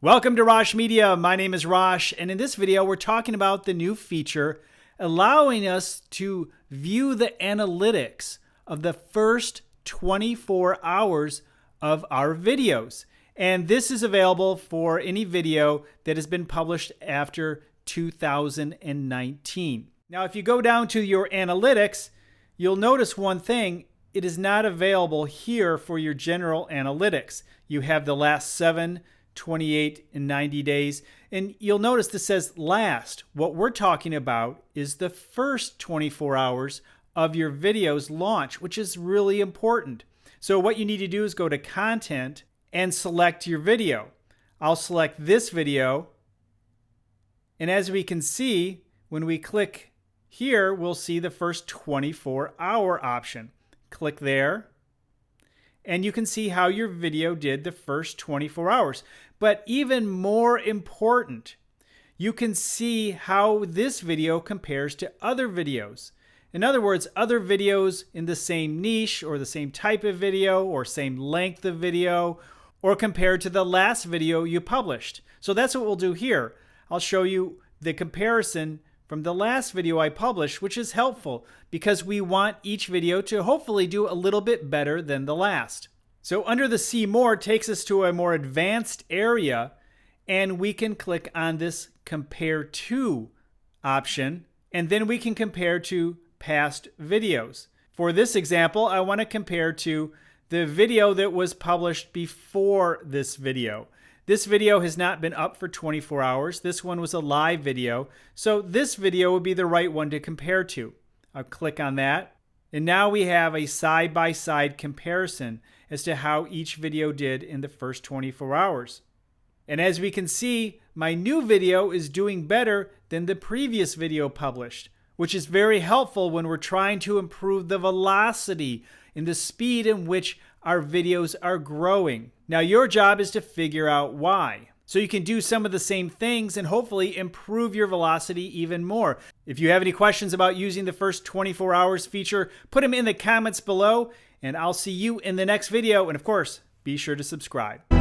Welcome to Rosh Media. My name is Rosh, and in this video, we're talking about the new feature allowing us to view the analytics of the first 24 hours of our videos. And this is available for any video that has been published after 2019. Now, if you go down to your analytics, you'll notice one thing. It is not available here for your general analytics. You have the last 7, 28, and 90 days. And you'll notice this says last. What we're talking about is the first 24 hours of your video's launch, which is really important. So what you need to do is go to Content and select your video. I'll select this video. And as we can see, when we click here, we'll see the first 24-hour option. Click there. And you can see how your video did the first 24 hours. But even more important, you can see how this video compares to other videos. In other words, other videos in the same niche or the same type of video or same length of video, or compared to the last video you published. So that's what we'll do here. I'll show you the comparison from the last video I published, which is helpful because we want each video to hopefully do a little bit better than the last. So under the See More takes us to a more advanced area, and we can click on this Compare To option, and then we can compare to past videos. For this example, I want to compare to the video that was published before this video. This video has not been up for 24 hours. This one was a live video. So this video would be the right one to compare to. I'll click on that. And now we have a side-by-side comparison as to how each video did in the first 24 hours. And as we can see, my new video is doing better than the previous video published, which is very helpful when we're trying to improve the velocity and the speed in which our videos are growing. Now, your job is to figure out why. So you can do some of the same things and hopefully improve your velocity even more. If you have any questions about using the first 24 hours feature, put them in the comments below, and I'll see you in the next video. And of course, be sure to subscribe.